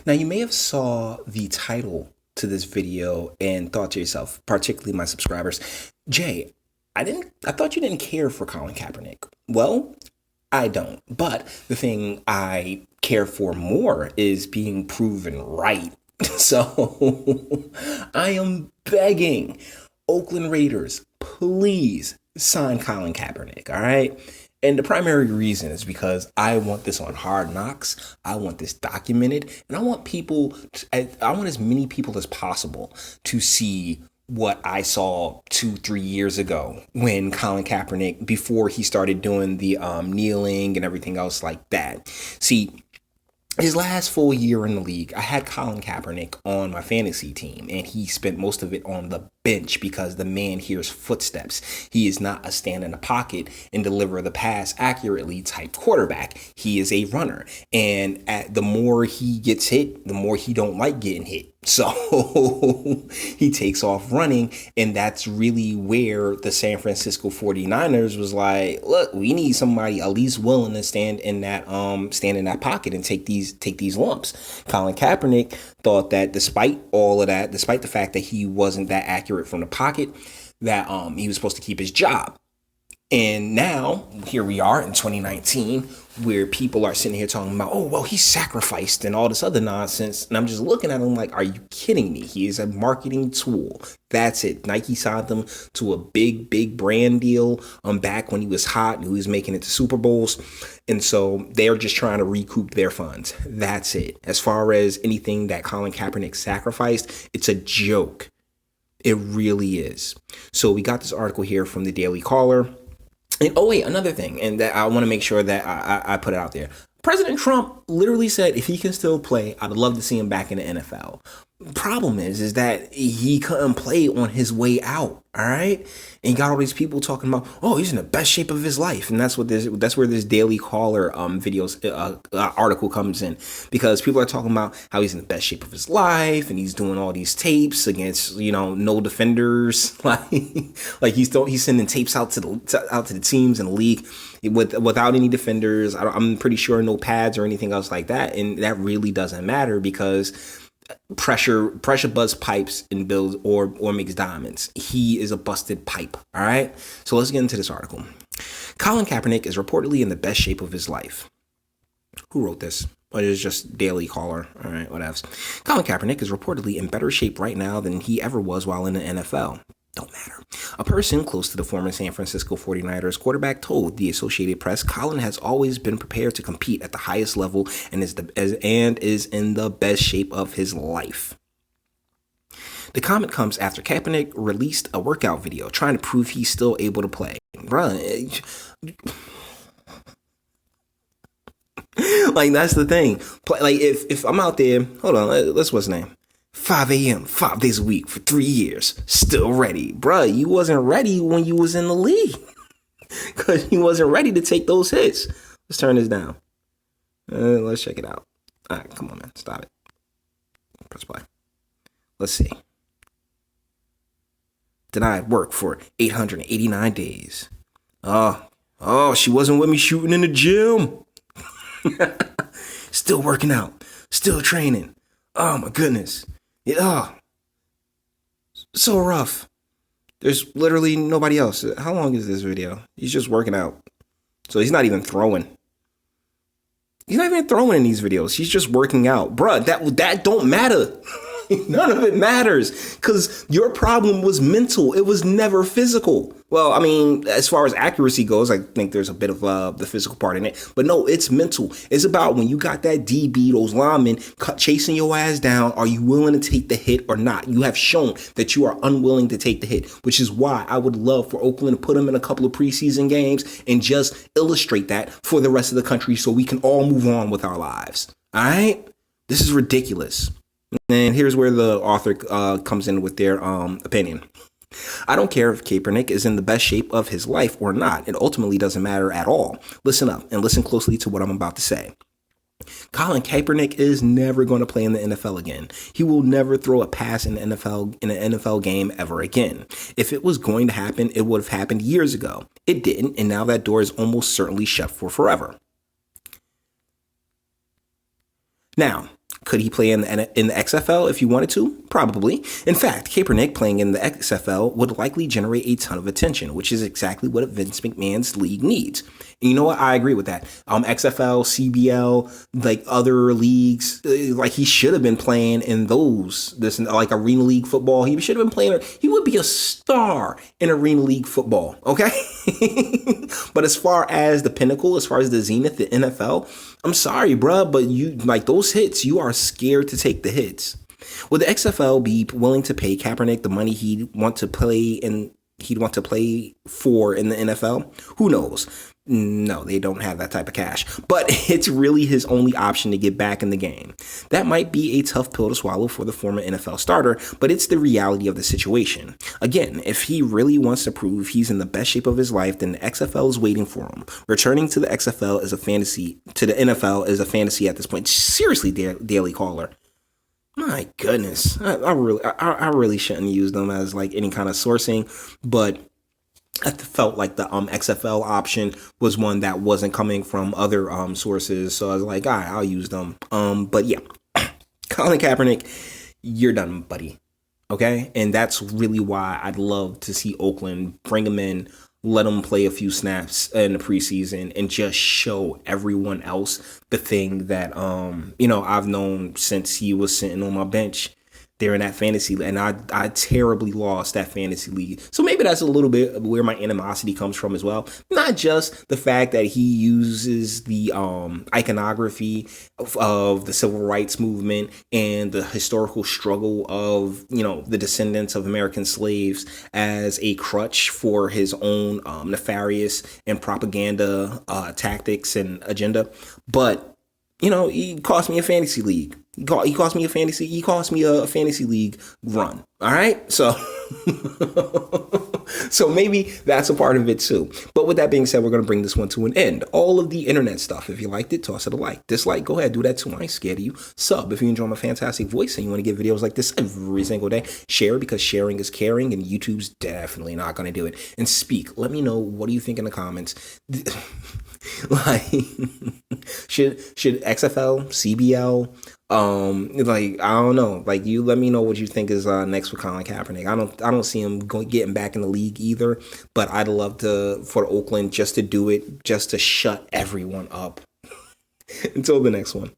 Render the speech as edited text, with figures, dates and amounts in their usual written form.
Now, you may have saw the title to this video and thought to yourself, particularly my subscribers, Jay, I thought you didn't care for Colin Kaepernick. Well, I don't. But the thing I care for more is being proven right. So I am begging Oakland Raiders, please sign Colin Kaepernick, all right? And the primary reason is because I want this on Hard Knocks. I want this documented, and I want I want as many people as possible to see what I saw 2-3 years ago when Colin Kaepernick, before he started doing the kneeling and everything else like that. See, his last full year in the league, I had Colin Kaepernick on my fantasy team, and he spent most of it on the bench because the man hears footsteps. He is not a stand in the pocket and deliver the pass accurately type quarterback. He is a runner, and the more he gets hit, the more he don't like getting hit. So he takes off running, and that's really where the San Francisco 49ers was like, look, we need somebody at least willing to stand in that pocket and take these lumps. Colin Kaepernick thought that despite all of that, despite the fact that he wasn't that accurate from the pocket, that he was supposed to keep his job. And now, here we are in 2019, where people are sitting here talking about, oh, well, he sacrificed and all this other nonsense. And I'm just looking at him like, are you kidding me? He is a marketing tool. That's it. Nike signed him to a big brand deal back when he was hot and he was making it to Super Bowls. And so they're just trying to recoup their funds. That's it. As far as anything that Colin Kaepernick sacrificed, it's a joke. It really is. So we got this article here from the Daily Caller. And, oh, wait, another thing, and that I want to make sure that I put it out there. President Trump literally said if he can still play, I'd love to see him back in the NFL. Problem is that he couldn't play on his way out, all right? And you got all these people talking about, oh, he's in the best shape of his life. And that's where this Daily Caller article comes in, because people are talking about how he's in the best shape of his life and he's doing all these tapes against, no defenders. like he's sending tapes out to the teams in the league without any defenders. I'm pretty sure no pads or anything else like that. And that really doesn't matter because pressure buzz pipes and builds or makes diamonds. He is a busted pipe. All right. So let's get into this article. Colin Kaepernick is reportedly in the best shape of his life. Who wrote this? Well, it's just Daily Caller. All right, whatevs. Colin Kaepernick is reportedly in better shape right now than he ever was while in the NFL. Don't matter. A person close to the former San Francisco 49ers quarterback told the Associated Press Colin has always been prepared to compete at the highest level and is in the best shape of his life. The comment comes after Kaepernick released a workout video trying to prove he's still able to play. Bruh, like, that's the thing. Like, if I'm out there, hold on, let's what's his name? 5 a.m., 5 days a week for 3 years, still ready. Bruh, you wasn't ready when you was in the league because you wasn't ready to take those hits. Let's turn this down. Let's check it out. All right, come on, man. Stop it. Press play. Let's see. Denied work for 889 days. Oh, she wasn't with me shooting in the gym. Still working out. Still training. Oh, my goodness. Yeah, so rough. There's literally nobody else. How long is this video? He's just working out. So he's not even throwing. He's not even throwing in these videos. He's just working out. Bruh, that don't matter. None of it matters because your problem was mental. It was never physical. Well, I mean, as far as accuracy goes, I think there's a bit of the physical part in it. But no, it's mental. It's about when you got that DB, those linemen chasing your ass down. Are you willing to take the hit or not? You have shown that you are unwilling to take the hit, which is why I would love for Oakland to put them in a couple of preseason games and just illustrate that for the rest of the country so we can all move on with our lives. All right? This is ridiculous. And here's where the author comes in with their opinion. I don't care if Kaepernick is in the best shape of his life or not. It ultimately doesn't matter at all. Listen up and listen closely to what I'm about to say. Colin Kaepernick is never going to play in the NFL again. He will never throw a pass in an NFL game ever again. If it was going to happen, it would have happened years ago. It didn't, and now that door is almost certainly shut for forever. Now, Could he play in the XFL if you wanted to? Probably. In fact, Kaepernick playing in the XFL would likely generate a ton of attention, which is exactly what Vince McMahon's league needs. And you know what? I agree with that. XFL, CBL, like other leagues, like he should have been playing in those. This like Arena League football. He should have been playing. He would be a star in Arena League football. Okay. But as far as the pinnacle, as far as the zenith, the NFL, I'm sorry, bruh, but you like those hits. You are scared to take the hits. Would the XFL be willing to pay Kaepernick the money he'd want to play for in the NFL? Who knows? No, they don't have that type of cash. But it's really his only option to get back in the game. That might be a tough pill to swallow for the former NFL starter, but it's the reality of the situation. Again, if he really wants to prove he's in the best shape of his life, then the XFL is waiting for him. Returning to the XFL is a fantasy, to the NFL is a fantasy at this point. Seriously, Daily Caller. My goodness, I really shouldn't use them as like any kind of sourcing, but I felt like the XFL option was one that wasn't coming from other sources, so I was like, all right, I'll use them. But yeah, Colin Kaepernick, you're done, buddy. Okay, and that's really why I'd love to see Oakland bring him in, let him play a few snaps in the preseason, and just show everyone else the thing that I've known since he was sitting on my bench there in that fantasy league, and I terribly lost that fantasy league. So maybe that's a little bit where my animosity comes from as well. Not just the fact that he uses the iconography of the civil rights movement and the historical struggle of, the descendants of American slaves as a crutch for his own nefarious and propaganda tactics and agenda. But, he cost me a fantasy league. He cost me a fantasy league run. All right. So maybe that's a part of it too. But with that being said, we're going to bring this one to an end. All of the internet stuff. If you liked it, toss it a like. Dislike, go ahead, do that too. I ain't scared of you. Sub if you enjoy my fantastic voice and you want to get videos like this every single day. Share because sharing is caring, and YouTube's definitely not going to do it. And speak. Let me know, what do you think in the comments? Like, should XFL, CBL, I don't know. Like, you let me know what you think is next for Colin Kaepernick. I don't see him getting back in the league either. But I'd love for Oakland just to do it, just to shut everyone up. Until the next one.